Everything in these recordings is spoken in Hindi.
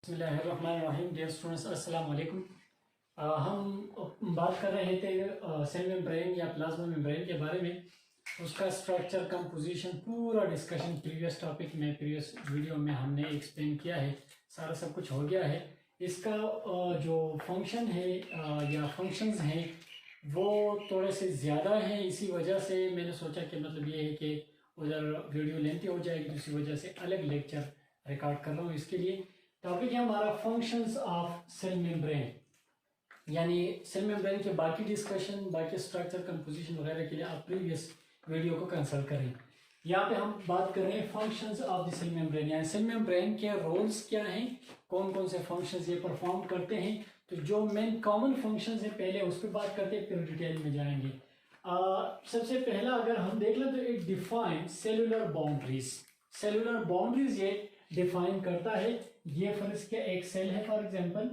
बिस्मिल्लाहिर्रहमानिर्रहीम। डियर स्टूडेंट्स, अस्सलाम वालेकुम। हम बात कर रहे थे सेल मेम्ब्रेन या प्लाज्मा मेम्ब्रेन के बारे में। उसका स्ट्रक्चर, कंपोजिशन, पूरा डिस्कशन प्रीवियस टॉपिक में, प्रीवियस वीडियो में हमने एक्सप्लेन किया है। सारा सब कुछ हो गया है। इसका जो फंक्शन है या फंक्शंस हैं वो थोड़े से ज़्यादा हैं। इसी वजह से मैंने सोचा कि मतलब ये है कि उधर वीडियो लेंथी हो जाएगी, तो इसी वजह से अलग लेक्चर रिकॉर्ड कर रहा हूँ। इसके लिए टॉपिक है हमारा फंक्शंस ऑफ सेल मेम्ब्रेन, यानी सेल मेम्ब्रेन के बाकी डिस्कशन, बाकी स्ट्रक्चर, कंपोजिशन वगैरह के लिए आप प्रीवियस वीडियो को कंसल्ट करें। यहाँ पे हम बात कर रहे हैं functions of the cell membrane, यानी सेल मेम्ब्रेन के रोल्स क्या हैं, कौन कौन से फंक्शंस ये परफॉर्म करते हैं। तो जो मेन कॉमन फंक्शंस है पहले उस पर बात करते हैं, फिर डिटेल में जाएंगे। सबसे पहला अगर हम देख लें तो it define cellular boundaries. Cellular boundaries ये डिफाइन करता है। ये फर्ज के एक सेल है फॉर एग्जांपल,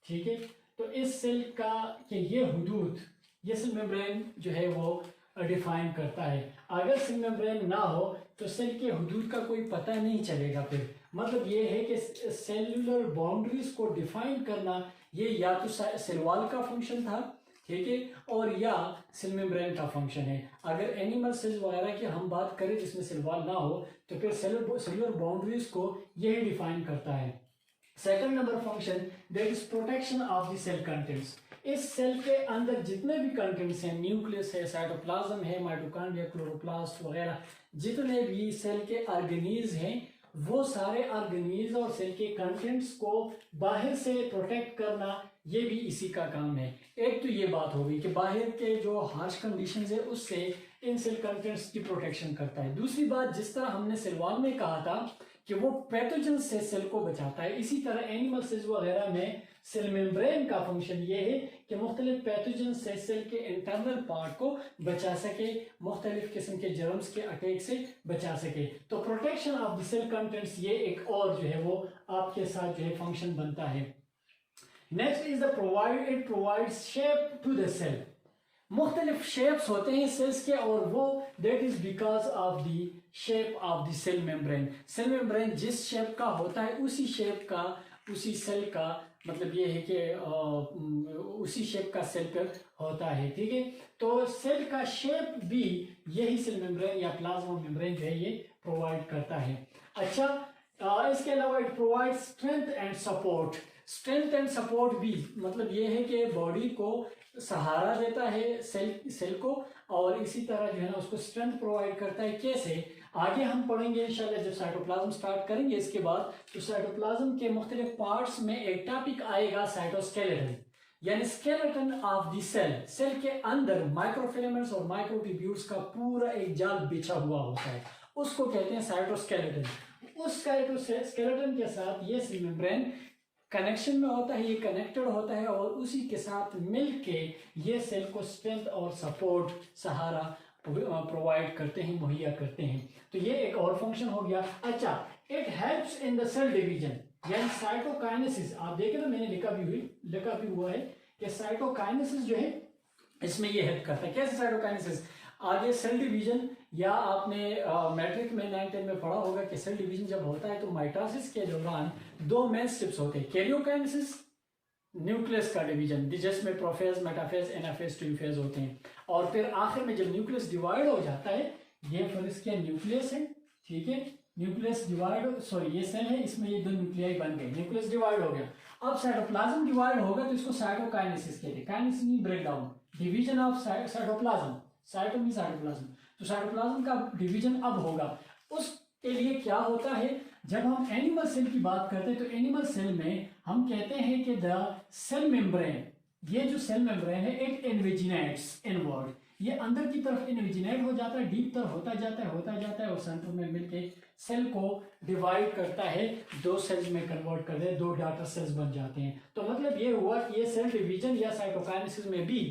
ठीक है। तो इस सेल का कि ये हुदूद, ये सेल मेम्ब्रेन जो है वो डिफाइन करता है। अगर सेल मेम्ब्रेन ना हो तो सेल के हुदूद का कोई पता नहीं चलेगा। फिर मतलब ये है कि सेलुलर बाउंड्रीज को डिफाइन करना ये या तो सेल वॉल का फंक्शन था, ठीक है, और या सेल मेम्ब्रेन का फंक्शन है। अगर एनिमल सेल्स वगैरह की हम बात करें जिसमें सेल वॉल ना हो तो फिर सेलुलर बाउंड्रीज को यही डिफाइन करता है। Second number function that is protection of the cell contents. इस सेल के अंदर जितने भी कंटेंट्स हैं, न्यूक्लियस है, साइटोप्लाज्म है, माइटोकॉन्ड्रिया, क्लोरोप्लास्ट वगैरह, जितने भी सेल के ऑर्गेनीज हैं वो सारे ऑर्गेनीज और सेल के कंटेंट्स को बाहर से प्रोटेक्ट करना ये भी इसी का काम है। एक तो ये बात हो गई कि बाहर के जो हार्श कंडीशंस है उससे इन सेल कंटेंट्स की प्रोटेक्शन करता है। दूसरी बात, जिस तरह हमने सेल वॉल में कहा था कि वो पैथोजन से सेल को बचाता है, इसी तरह एनिमल सेल्स वगैरह में सेल मेम्ब्रेन का फंक्शन ये है कि मुख्तलिफ पैथोजन से सेल के इंटरनल पार्ट को बचा सके, मुख्तलिफ किस्म के जर्म्स के अटैक से बचा सके। तो protection of the cell contents ये एक और जो है वो आपके साथ जो है फंक्शन बनता है। Next is the it provides shape to the cell. मुख्तलिफ शेप्स होते हैं सेल्स के और वो that is because of the shape of the cell membrane. Cell membrane जिस शेप का होता है उसी शेप का, उसी सेल का मतलब ये है कि उसी शेप का सेल पर होता है, ठीक है। तो सेल का शेप भी यही सेल मेम्ब्रेन या प्लाज्मा मेम्ब्रेन जो है ये प्रोवाइड करता है। अच्छा, इसके अलावा it provide strength and support. Strength and support भी मतलब ये है कि बॉडी को सहारा देता है सेल को, और इसी तरह जो है ना उसको स्ट्रेंथ प्रोवाइड करता है। कैसे, आगे हम पढ़ेंगे इंशाल्लाह जब साइटोप्लाज्म स्टार्ट करेंगे इसके बाद। तो साइटोप्लाज्म के मुख्तलिफ पार्ट्स में एक टॉपिक आएगा साइटोस्केलेटन, यानी skeleton of the cell. Cell के अंदर माइक्रोफिलामेंट्स और माइक्रोट्यूब्यूल्स का पूरा एक जाल बिछा हुआ होता है, उसको कहते हैं साइटोस्केलेटन। उस साइटोस्केलेटन के साथ ये सेल मेम्ब्रेन कनेक्शन में होता है, ये कनेक्टेड होता है, और उसी के साथ मिलके ये सेल को स्ट्रेंथ और सपोर्ट, सहारा प्रोवाइड करते हैं, मुहैया करते हैं। तो ये एक और फंक्शन हो गया। अच्छा, it helps in the cell division, यानी साइटोकाइनेसिस। आप देखें तो मैंने लिखा भी हुआ है कि साइटोकाइनेसिस जो है इसमें ये हेल्प करता है। कैसे साइटोकाइनेसिस? आगे सेल डिवीजन, या आपने मैट्रिक में 9-10 में पढ़ा होगा कि सेल डिवीजन जब होता है तो माइटोसिस के दौरान दो मेन स्टेप्स होते हैं, कैरियोकाइनेसिस, न्यूक्लियस का डिवीजन, जिसमें प्रोफेज, मेटाफेज, एनाफेज, टेलोफेज होते हैं, और फिर आखिर में जब न्यूक्लियस डिवाइड हो जाता है, ये फिर इसके न्यूक्लियस है, ठीक है, न्यूक्लियस डिवाइड, सॉरी ये सेल है, इसमें ये दो न्यूक्लियाई बन गए, न्यूक्लियस डिवाइड हो गया। अब साइटोप्लाज्म डिवाइड होगा तो इसको साइटोकाइनेसिस कहते हैं। Kinesis mean break down, division of cytoplasm. Cyto mean cytoplasm. तो साइटोप्लाज्म का डिवीजन अब होगा। उसके लिए क्या होता है, जब हम एनिमल सेल की बात करते हैं तो एनिमल सेल में हम कहते हैं कि द सेल मेम्ब्रेन, ये जो सेल मेम्ब्रेन है इट इनवेजिनेट्स इनवर्ड, ये अंदर की तरफ इनवेजिनेट हो जाता है, डीप तरफ होता जाता है और सेंटर में मिलके सेल को डिवाइड करता है, दो सेल्स में कन्वर्ट कर दे, दो डॉटर सेल्स बन जाते हैं। तो मतलब ये हुआ कि ये सेल डिवीजन या साइटोकाइनेसिस में भी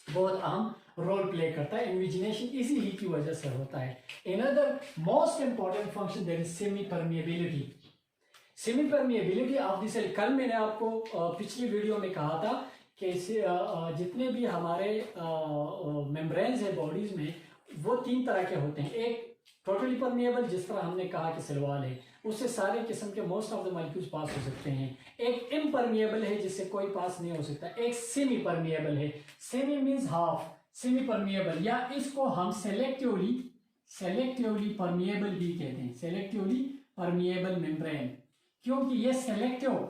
बहुत अहम रोल प्ले करता है। इन्विजिनेशन इसी ही की वजह से होता है। Another most important function that is semi permeability. Semi permeability of the cell, कल मैंने आपको पिछली वीडियो में कहा था कि जितने भी हमारे मेम्ब्रेन्स है बॉडीज में वो तीन तरह के होते हैं। एक टोटली परमिएबल जिस तरह हमने कहा कि सिलवाल है, उससे सारे किस्म के मोस्ट ऑफ द मॉलिक्यूल्स पास हो सकते हैं। एक इम्परमिएबल है जिससे कोई पास नहीं हो सकता, एक सेमी परमिएबल है। Semi means half, semi permeable, या इसको हम सेलेक्टिवली परमिएबल भी कहते हैं, सेलेक्टिवली परमिएबल मेम्ब्रेन, क्योंकि ये सेलेक्टिव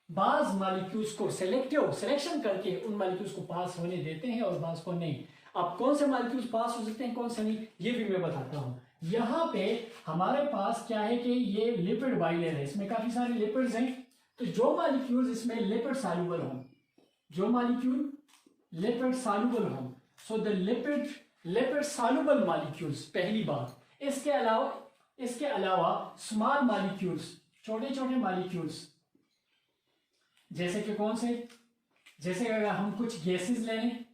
बाज मॉलिक्यूल्स को सिलेक्शन करके उन मॉलिक्यूल्स को पास होने देते हैं और बाज को नहीं। अब कौन से मॉलिक्यूल्स पास हो सकते हैं, कौन से नहीं, ये भी मैं बताता हूं। यहाँ पे हमारे पास क्या है कि ये लिपिड बाइलेयर है, इसमें काफी सारे लिपिड्स हैं। तो जो मॉलिक्यूल्स इसमें लिपिड सॉल्युबल हों, जो मॉलिक्यूल लिपिड सॉल्युबल हों, so the lipid soluble molecules पहली बात। इसके अलावा स्मॉल मॉलिक्यूल्स, छोटे छोटे मॉलिक्यूल्स, जैसे कि कौन से, जैसे अगर हम कुछ गैसेस ले लें,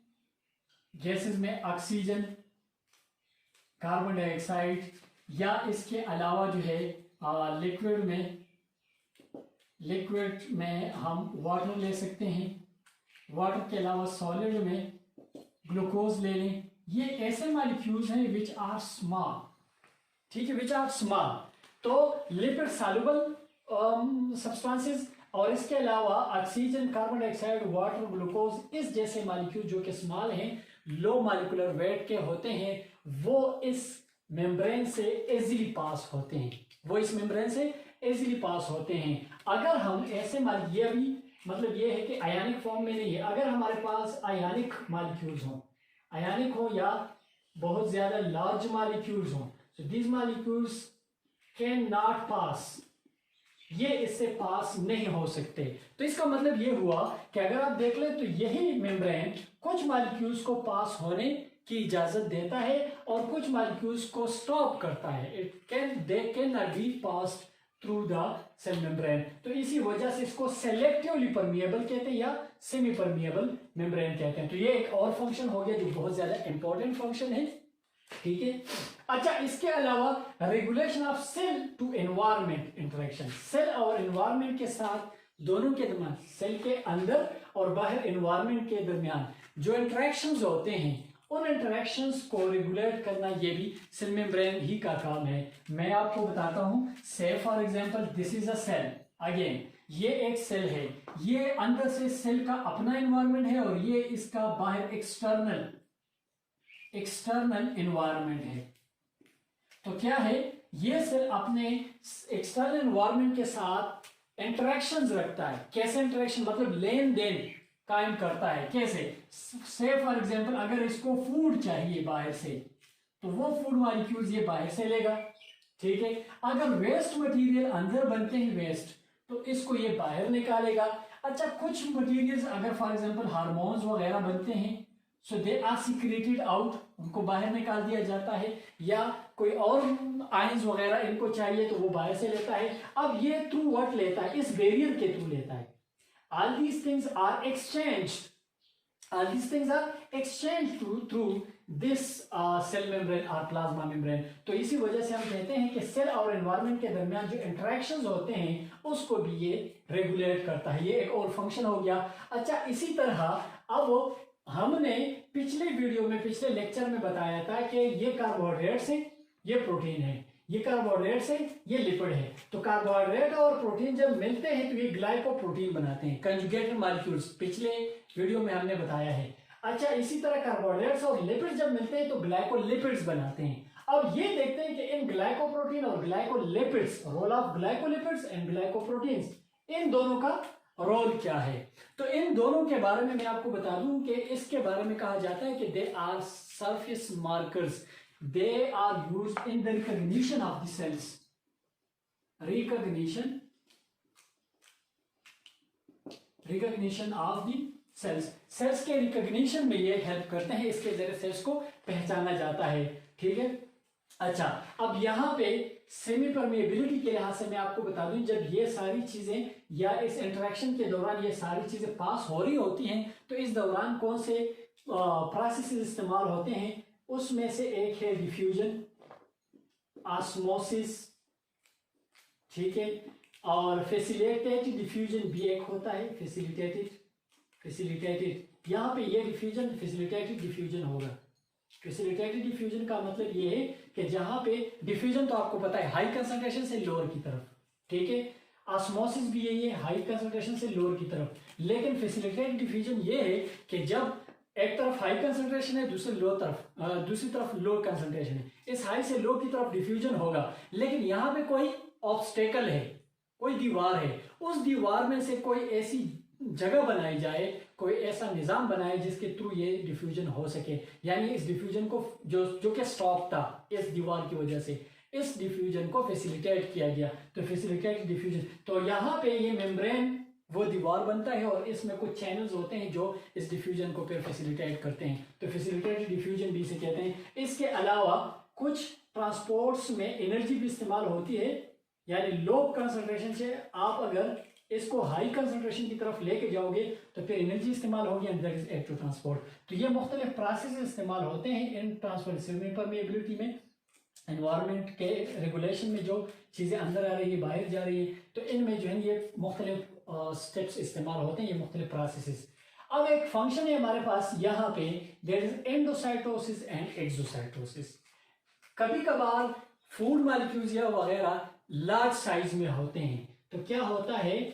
गैसेस में ऑक्सीजन, कार्बन डाइऑक्साइड, या इसके अलावा जो है लिक्विड में हम वाटर ले सकते हैं, वाटर के अलावा सॉलिड में ग्लूकोज ले लें। ये ऐसे मॉलिक्यूल्स हैं विच आर स्मॉल, ठीक है, विच आर स्मॉल। तो लिपिड सॉल्युबल सब्सटेंसेस और इसके अलावा oxygen, carbon dioxide, water, glucose, इस जैसे मॉलिक्यूल जो कि स्मॉल हैं, लो मॉलिक्यूलर वेट के होते हैं, वो इस मेम्ब्रेन से इजीली पास होते हैं, वो इस मेम्ब्रेन से इजीली पास होते हैं। अगर हम ऐसे ये भी मतलब ये है कि आयनिक फॉर्म में नहीं है, अगर हमारे पास आयनिक मॉलिक्यूल्स हों, आयनिक हो या बहुत ज्यादा लार्ज मॉलिक्यूल्स हों, so these molecules can not pass, ये इससे पास नहीं हो सकते। तो इसका मतलब ये हुआ कि अगर आप देख लें तो यही मेम्ब्रेन कुछ मॉलिक्यूल्स को पास होने की इजाजत देता है और कुछ मॉलिक्यूल्स को स्टॉप करता है। They can not be passed through the cell membrane. तो इसी वजह से इसको सेलेक्टिवली परमिएबल कहते हैं या सेमी परमिएबल मेम्ब्रेन कहते हैं। तो ये एक और फंक्शन हो गया जो बहुत ज्यादा इंपॉर्टेंट फंक्शन है, ठीक है। अच्छा, इसके अलावा regulation of cell to environment interaction, cell और एनवायरनमेंट के साथ दोनों के दरमियान, सेल के अंदर और बाहर एनवायरनमेंट के दरमियान जो इंटरेक्शंस होते हैं, उन इंटरेक्शंस को रेगुलेट करना ये भी सेल मेम्ब्रेन ही का काम है। मैं आपको बताता हूं, so for example this is a cell, again ये एक सेल है, ये अंदर से सेल का अपना एनवायरनमेंट है और ये इसका बाहर एक्सटर्नल एनवायरनमेंट है। तो क्या है, ये सेल अपने एक्सटर्नल एनवायरनमेंट के साथ इंटरेक्शंस रखता है। कैसे इंटरेक्शन, मतलब लेन देन कायम करता है। कैसे, से फॉर एग्जांपल अगर इसको फूड चाहिए बाहर से, तो वो फूड मॉलिक्यूल्स ये बाहर से लेगा, ठीक है। अगर वेस्ट मटेरियल अंदर बनते हैं वेस्ट, तो इसको ये बाहर निकालेगा। अच्छा, कुछ मटेरियल्स अगर फॉर एग्जांपल हार्मोन्स वगैरह बनते हैं, सो दे आर सीक्रेटेड आउट, उनको बाहर निकाल दिया जाता है, या कोई और आयंस वगैरह इनको चाहिए तो वो बाहर से लेता है। अब ये थ्रू व्हाट लेता है, इस बैरियर के थ्रू लेता है। All these things are exchanged through this cell membrane or plasma membrane। तो इसी वजह से हम कहते हैं कि सेल और एनवायरनमेंट के दरमियान जो इंटरेक्शंस होते हैं उसको भी ये रेगुलेट करता है। ये एक और फंक्शन हो गया। अच्छा, इसी तरह अब हमने पिछले लेक्चर में बताया था कि ये कार्बोहाइड्रेट्स है, ये प्रोटीन है, ये कार्बोहाइड्रेट्स है, ये लिपिड है। तो कार्बोहाइड्रेट और प्रोटीन जब मिलते हैं तो ये ग्लाइकोप्रोटीन बनाते हैं, कंजुगेटेड मॉलिक्यूल्स, पिछले वीडियो में हमने बताया है। अच्छा, इसी तरह कार्बोहाइड्रेट्स और लिपिड जब मिलते हैं तो ग्लाइकोलिपिड्स बनाते हैं। अब ये देखते हैं कि इन ग्लाइकोप्रोटीन और glycolipids, role of glycolipids and glycoproteins, इन दोनों का रोल क्या है। तो इन दोनों के बारे में मैं आपको बता दूं कि इसके बारे में कहा जाता है कि they are surface markers, they are used in the recognition of the cells, recognition of the cells के रिकॉग्निशन में ये हेल्प करते हैं, इसके जरिए सेल्स को पहचाना जाता है, ठीक है। अच्छा, अब यहाँ पे सेमी परमिएबिलिटी के लिहाज से मैं आपको बता दूं, जब ये सारी चीजें या इस इंटरेक्शन के दौरान ये सारी चीजें पास हो रही होती हैं, तो इस दौरान कौन से प्रोसेस इस्तेमाल होते हैं, उसमें से एक है डिफ्यूजन, ऑस्मोसिस, ठीक है, और फैसिलिटेटेड डिफ्यूजन भी एक होता है, फैसिलिटेटेड। यहाँ पे ये डिफ्यूजन फैसिलिटेटेड डिफ्यूजन होगा, फैसिलिटेटेड डिफ्यूजन का मतलब ये है कि जहां पे डिफ्यूजन तो आपको पता है हाई कंसंट्रेशन से लोअर की तरफ, ठीक है, ऑस्मोसिस भी यही है हाई कंसंट्रेशन से लोअर की तरफ, लेकिन फैसिलिटेटेड डिफ्यूजन ये है कि जब एक तरफ हाई कंसंट्रेशन है दूसरी तरफ लो कंसंट्रेशन है, इस हाई से लो की तरफ डिफ्यूजन होगा, लेकिन यहाँ पे कोई ऑब्स्टेकल है, कोई दीवार है, उस दीवार में से कोई ऐसी जगह बनाई जाए, कोई ऐसा निजाम बनाए जिसके थ्रू ये डिफ्यूजन हो सके, यानी इस डिफ्यूजन को जो कि स्टॉप था इस दीवार की वजह से, इस डिफ्यूजन को फैसिलिटेट किया गया, तो फैसिलिटेट डिफ्यूजन, तो यहाँ पे ये मेम्ब्रेन वो दीवार बनता है और इसमें कुछ चैनल्स होते हैं जो इस डिफ्यूजन को फिर फैसिलिटेट करते हैं, तो फैसिलिटेटेड डिफ्यूजन भी इसे कहते हैं। इसके अलावा कुछ ट्रांसपोर्ट्स में एनर्जी भी इस्तेमाल होती है, यानी लो कंसंट्रेशन से आप अगर इसको हाई कंसंट्रेशन की तरफ लेके जाओगे तो फिर एनर्जी इस्तेमाल होगी and that is active transport. तो ये मुख्तलिफ प्रोसेस इस्तेमाल होते हैं इन ट्रांसफर परमेबिलिटी में, एनवायरनमेंट के रेगुलेशन में जो चीज़ें अंदर आ रही है बाहर जा रही है, तो इनमें जो है ये मुख्तलिफ स्टेप्स इस्तेमाल होते हैं, ये मुख्तलिफ प्रोसेसेस। अब एक फंक्शन है हमारे पास यहाँ पे, there is endocytosis and exocytosis. कभी कभार फूड मॉलिक्यूल्स या वगैरह लार्ज साइज में होते हैं, तो क्या होता है,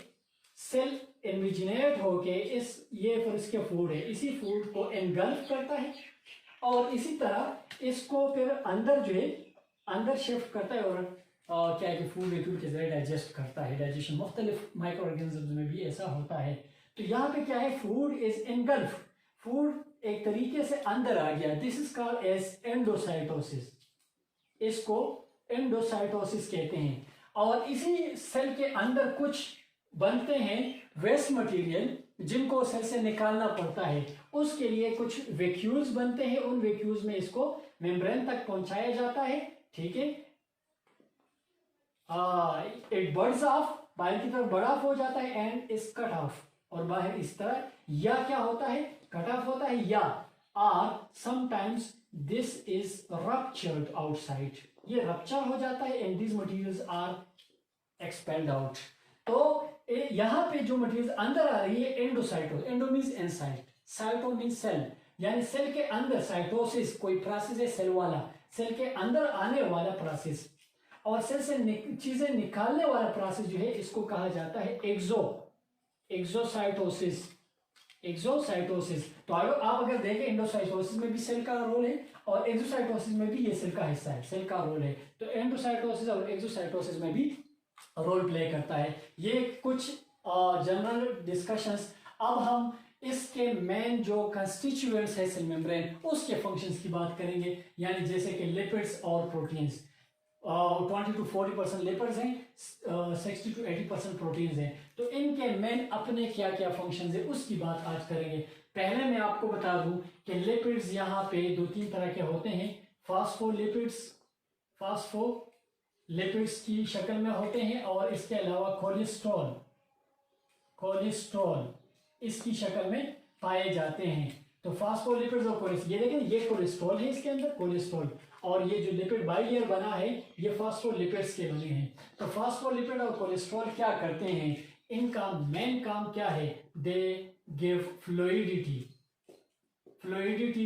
सेल इन्विजिनेट होके ये पर इसके फूड है, इसी फूड को एनगल्फ करता है और इसी तरह इसको फिर अंदर जो है अंदर शिफ्ट करता है और क्या है कि फूड लिक्विड के जरिए डाइजेस्ट करता है। डाइजेशन मुख्तलिफ माइक्रो ऑर्गेनिज्म्स में भी ऐसा होता है। तो यहाँ पे क्या है, फूड इज एनगल्फ, फूड एक तरीके से अंदर आ गया, this is called as endocytosis, इसको एंडोसाइटोसिस कहते हैं। और इसी सेल के अंदर कुछ बनते हैं वेस्ट मटेरियल जिनको सेल से निकालना पड़ता है, उसके लिए कुछ वैक्यूल्स बनते हैं, उन वैक्यूल्स में इसको मेम्ब्रेन तक पहुंचाया जाता है, ठीक है, इट बर्ड्स ऑफ, बाहर की तरफ बर्ड ऑफ हो जाता है एंड इज कट ऑफ, और बाहर इस तरह, या क्या होता है, कट ऑफ होता है, या are sometimes this is ruptured outside, ये रप्चर हो जाता है and these materials are expelled out. तो यहाँ पे जो मटेरियल अंदर आ रही है endocyto, endo means inside, cyto means cell, यानी सेल के अंदर, साइटोसिस कोई प्रोसेस है सेल वाला, सेल के अंदर आने वाला प्रोसेस, और सेल से चीजें निकालने वाला प्रोसेस जो है इसको कहा जाता है एक्सोसाइटोसिस, एक्सोसाइटोसिस। तो आप अगर देखें एंडोसाइटोसिस में भी सेल का रोल है और एक्सोसाइटोसिस में भी ये सेल का हिस्सा है, सेल का रोल है, तो एंडोसाइटोसिस और एक्सोसाइटोसिस में भी रोल प्ले करता है। ये कुछ जनरल डिस्कशंस। अब हम इसके मेन जो कंस्टिट्यूएंट्स है सेल मेम्ब्रेन, उसके फंक्शंस की बात करेंगे, यानी जैसे कि लिपिड्स और प्रोटीन्स, 20 to 40% लिपिड्स हैं, 60 to 80% प्रोटीन्स हैं, तो इनके मेन अपने क्या क्या फंक्शंस है उसकी बात आज करेंगे। पहले मैं आपको बता दूं कि लिपिड्स यहाँ पे 2-3 तरह के होते हैं, फास्फोलिपिड्स, फास्फोलिपिड्स की शक्ल में होते हैं, और इसके अलावा कोलेस्ट्रॉल इसकी शक्ल में पाए जाते हैं। तो फास्फोलिपिड्स और कोलेस्ट्रॉल, ये देखें ये कोलेस्ट्रॉल है, इसके अंदर कोलेस्ट्रॉल, और ये जो लिपिड बाइलेयर बना है ये फास्फोलिपिड्स के बने हैं। तो फास्फोलिपिड और कोलेस्ट्रॉल क्या करते हैं, इनका मेन काम क्या है, they give fluidity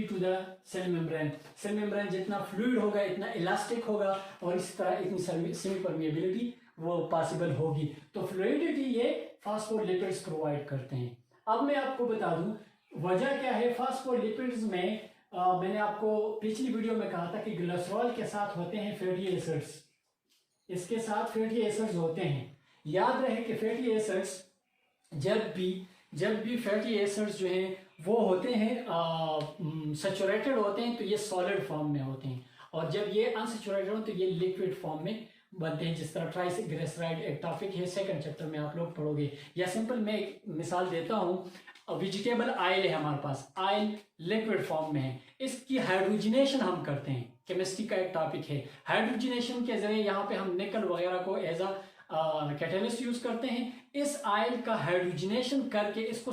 to the cell membrane. Cell membrane जितना फ्लूइड होगा इतना इलास्टिक होगा, और इस तरह इतनी सेमी परमिएबिलिटी वो पॉसिबल होगी। तो फ्लूइडिटी ये फास्फोलिपिड्स प्रोवाइड करते हैं। अब मैं आपको बता दूं वजह क्या है फास्फोलिपिड्स में। मैंने आपको पिछली वीडियो में कहा था कि ग्लिसरॉल के साथ होते हैं फैटी एसिड्स, इसके साथ फैटी एसिड्स होते हैं। याद रहे कि फैटी एसिड्स जब भी फैटी एसिड्स जो हैं वो होते हैं सैचुरेटेड होते हैं तो ये सॉलिड फॉर्म में होते हैं, और जब ये अनसैचुरेटेड हो तो ये लिक्विड फॉर्म में बनते हैं, जिस तरह ट्राइग्लिसराइड एक टॉपिक है, सेकंड चैप्टर में आप लोग पढ़ोगे। या सिंपल मैं एक मिसाल देता हूँ, वेजिटेबल ऑयल है हमारे पास, ऑयल लिक्विड फॉर्म में है, इसकी हाइड्रोजिनेशन हम करते हैं, केमिस्ट्री का एक टॉपिक है। हाइड्रोजिनेशन के जरिए यहाँ पे हम निकल वगैरह को एज अ कैटलिस्ट यूज करते हैं। इस ऑयल का हाइड्रोजिनेशन करके इसको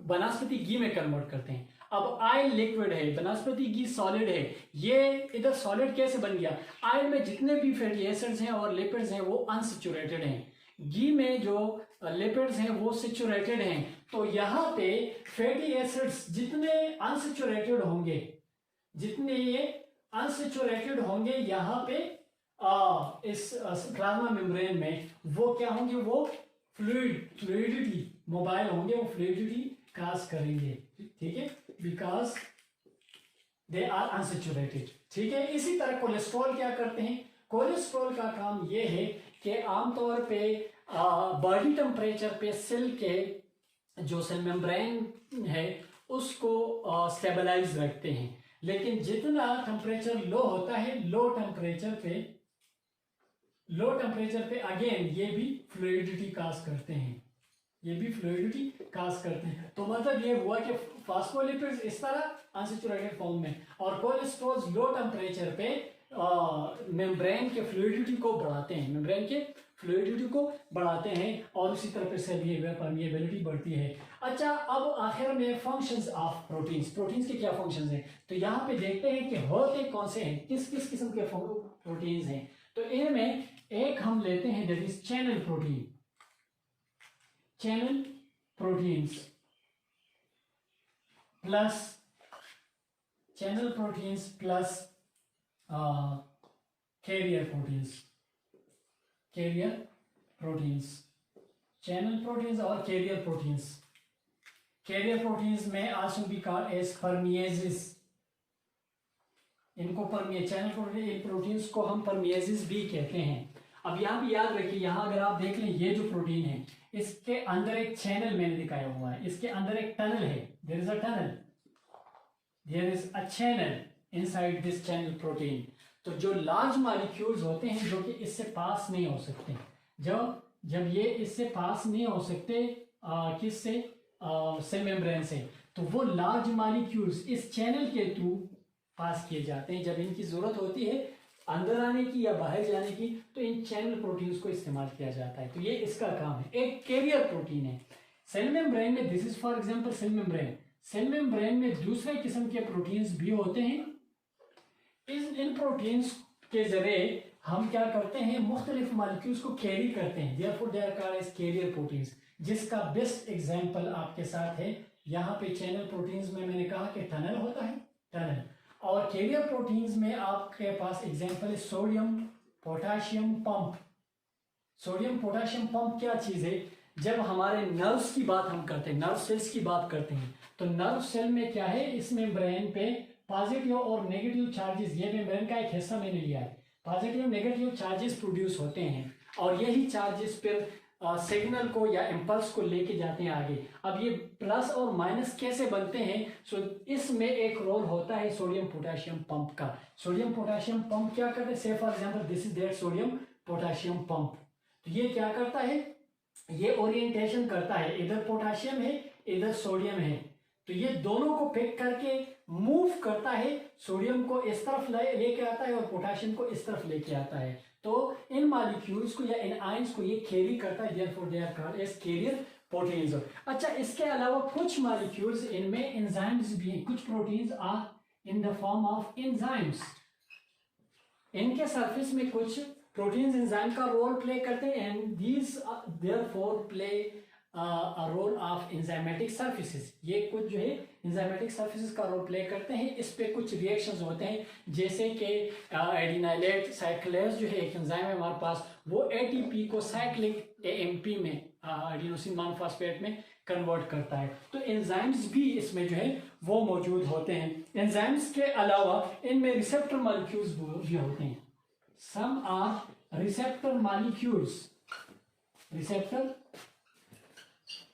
वनस्पति घी में कन्वर्ट करते हैं। अब ऑयल लिक्विड है, वनस्पति घी सॉलिड है, ये इधर सॉलिड कैसे बन गया, ऑयल में जितने भी फैटी एसिड्स हैं और लिपिड्स हैं वो अनसैचुरेटेड हैं, घी में जो लिपिड्स हैं वो सैचुरेटेड हैं। तो यहाँ पे फैटी एसिड्स जितने अनसैचुरेटेड होंगे जितने ये अनसेचुरेटेड होंगे यहाँ पे इस प्लाज्मा मेम्ब्रेन में, वो क्या होंगे, वो फ्लूइडिटी मोबाइल होंगे, वो फ्लूइडिटी काज करेंगे, ठीक है, बिकॉज दे आर अनसेचुरेटेड, ठीक है। इसी तरह कोलेस्ट्रॉल क्या करते हैं, कोलेस्ट्रॉल का काम ये है कि आमतौर पे बॉडी टेम्परेचर पे सेल के जो सेल मेम्ब्रेन है उसको स्टेबलाइज रखते हैं, लेकिन जितना टेम्परेचर लो होता है, लो टेम्परेचर पे अगेन ये भी फ्लूइडिटी काज करते हैं, ये भी फ्लूइडिटी काज करते हैं। तो मतलब ये हुआ कि फास्फोलिपिड्स इस तरह अनसेचुरेटेड फॉर्म में, और कोलेस्ट्रॉल लो टेम्परेचर पे मेम्ब्रेन के फ्लूइडिटी को बढ़ाते हैं, मेम्ब्रेन के फ्लूइडिटी को बढ़ाते हैं, और उसी तरह से परमिएबिलिटी बढ़ती है। अच्छा, अब आखिर में फंक्शंस ऑफ प्रोटीन्स, प्रोटीन्स के क्या फंक्शंस हैं, तो यहाँ पे देखते हैं कि होते कौन से हैं, किस किस किस्म के प्रोटीन्स हैं। तो इनमें एक हम लेते हैं that is channel protein, channel proteins plus channel proteins plus carrier proteins, carrier proteins, channel proteins और कैरियर प्रोटीन्स। कैरियर प्रोटीन्स में आल्सो बी कॉल्ड एज परमिएजेस, इनको चैनल प्रोटीन्स को हम परमिएजेस भी कहते हैं। अब यहाँ भी याद रखिए, यहाँ अगर आप देख लें ये जो प्रोटीन है इसके अंदर एक चैनल मैंने दिखाया हुआ है, इसके अंदर एक टनल है, there is a tunnel, there is a channel inside this channel protein. तो जो लार्ज मॉलिक्यूल्स होते हैं जो कि इससे पास नहीं हो सकते, जब ये इससे पास नहीं हो सकते किससे, सेल मेम्ब्रेन से, तो वो लार्ज मॉलिक्यूल्स इस चैनल के थ्रू पास किए जाते हैं। जब इनकी जरूरत होती है अंदर आने की या बाहर जाने की, तो इन चैनल प्रोटीन्स को इस्तेमाल किया जाता है। तो ये इसका काम है। एक कैरियर प्रोटीन है सेल मेम्ब्रेन में, this is for example cell membrane. Cell membrane में दूसरे किस्म के प्रोटीन्स भी होते हैं। इन प्रोटीन्स के जरिए हम क्या करते हैं, मुख्तलिफ मॉलिक्यूल्स को कैरी करते हैं, therefore they are called as carrier proteins, जिसका बेस्ट एग्जांपल आपके साथ है यहाँ पे। चैनल प्रोटीन्स में मैंने कहा कि टनल होता है, टनल, और कैरियर प्रोटीन्स में आपके पास एग्जांपल है sodium potassium pump. Sodium potassium pump क्या चीज है, जब हमारे नर्व्स की बात हम करते हैं, नर्व सेल्स की बात करते हैं, तो नर्व सेल में क्या है, इस मेम्ब्रेन पे पॉजिटिव और नेगेटिव चार्जेस, ये मेम्ब्रेन का एक हिस्सा मैंने लिया है, पॉजिटिव नेगेटिव चार्जेस प्रोड्यूस होते हैं, और यही चार्जेस फिर सिग्नल को या इम्पल्स को लेके जाते हैं आगे। अब ये प्लस और माइनस कैसे बनते हैं, सो इसमें एक रोल होता है सोडियम पोटेशियम पंप का। सोडियम पोटेशियम पंप क्या करते हैं, से for example this is that sodium potassium pump. तो ये क्या करता है, ये ओरिएंटेशन करता है, इधर पोटेशियम है इधर सोडियम है, तो ये दोनों को पिक करके मूव करता है, सोडियम को इस तरफ लेके आता है और पोटेशियम को इस तरफ लेके आता है। तो इन मॉलिक्यूल्स को या इन आयंस को ये कैरी करता है, therefore they are called as carrier proteins. अच्छा, इसके अलावा कुछ मॉलिक्यूल्स इनमें एंजाइम्स भी हैं, कुछ proteins are in the form of enzymes. इनके सरफेस में कुछ प्रोटीन्स एंजाइम का रोल प्ले करते हैं, and these therefore play a role of enzymatic surfaces। ये कुछ जो है enzymatic surfaces का रोल प्ले करते हैं। इस पे कुछ रिएक्शंस होते हैं, जैसे कि एडिनाइलेट साइक्लेज जो है एक एंजाइम है हमारे पास, वो एटीपी को साइक्लिक एएमपी में एडिनोसिन मोनोफॉस्फेट में कन्वर्ट करता है। तो एंजाइम्स भी इसमें जो है वो मौजूद होते हैं। एंजाइम्स के अलावा इनमें रिसेप्टर मॉलिक्यूल्स भी होते हैं। Some are receptor molecules,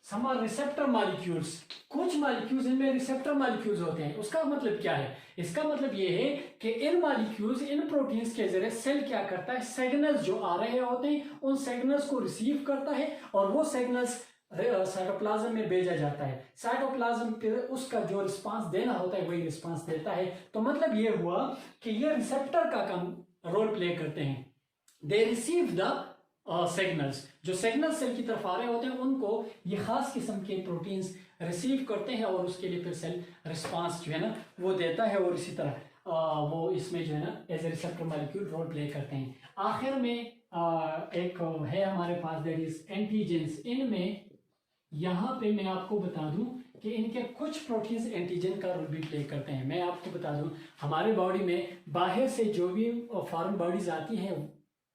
some are receptor molecules, कुछ मॉलिक्यूल्स इनमें रिसेप्टर मॉलिक्यूल्स होते हैं। उसका मतलब क्या है, इसका मतलब ये है कि इन मॉलिक्यूल्स, इन प्रोटीन्स के जरिए सेल क्या करता है, सिग्नल्स जो आ रहे होते हैं उन सिग्नल्स को रिसीव करता है, और वो सिग्नल्स साइटोप्लाज्म में भेजा जाता है। साइटोप्लाज्म पे उसका जो रिस्पांस देना होता है वही रिस्पांस देता है। तो मतलब ये हुआ कि ये रिसेप्टर का काम रोल प्ले करते हैं। दे रिसीव द सिग्नल्स, जो सिग्नल सेल की तरफ आ रहे होते हैं उनको ये खास किस्म के प्रोटीन्स रिसीव करते हैं, और उसके लिए फिर सेल रिस्पांस जो है ना वो देता है, और इसी तरह वो इसमें जो है ना as a receptor molecule role play करते हैं। आखिर में एक है हमारे पास दैट इज एंटीजेंस। इनमें यहाँ पे मैं आपको बता दूं कि इनके कुछ प्रोटीन्स एंटीजन का रोल भी प्ले करते हैं। मैं आपको बता दूं, हमारे बॉडी में बाहर से जो भी फॉरेन बॉडीज आती हैं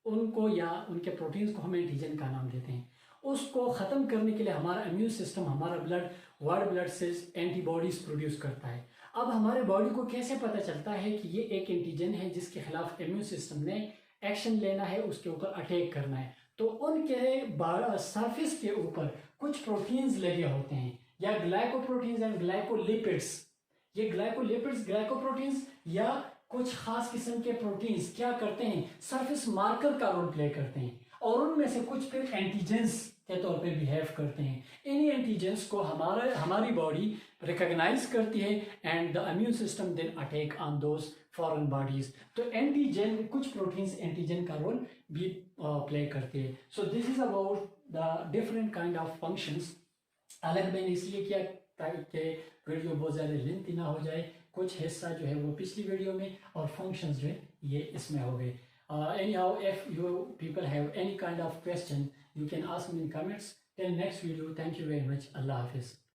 उनको या उनके प्रोटीन्स को हम एंटीजन का नाम देते हैं। उसको ख़त्म करने के लिए हमारा इम्यून सिस्टम, हमारा white blood cells antibodies produce करता है। अब हमारे बॉडी को कैसे पता चलता है कि ये एक एंटीजन है जिसके खिलाफ इम्यून सिस्टम ने एक्शन लेना है, उसके ऊपर अटैक करना है? तो उनके सरफेस के ऊपर कुछ प्रोटीन्स लगे होते हैं, या ग्लाइकोप्रोटीन्स एंड ग्लाइकोलिपिड्स। ये ग्लाइकोप्रोटीन्स या कुछ खास किस्म के प्रोटीन्स क्या करते हैं, सरफेस मार्कर का रोल प्ले करते हैं, और उनमें से कुछ फिर एंटीजेंस के तौर पे बिहेव करते हैं। इन्हीं एंटीजेंस को हमारी बॉडी रिकॉग्नाइज करती है and the immune system then attack on those foreign bodies. तो एंटीजन, कुछ प्रोटीन्स एंटीजन का रोल भी प्ले करते हैं। So this is about the different kind of functions. अलग मैंने इसलिए किया ताकि वीडियो बहुत ज़्यादा लेंथी ना हो जाए। कुछ हिस्सा जो है वो पिछली वीडियो में और फंक्शंस जो है ये इसमें हो गए। Anyhow, if you people have any kind of question, you can ask me in comments. Till next video, thank you very much. Allah Hafiz.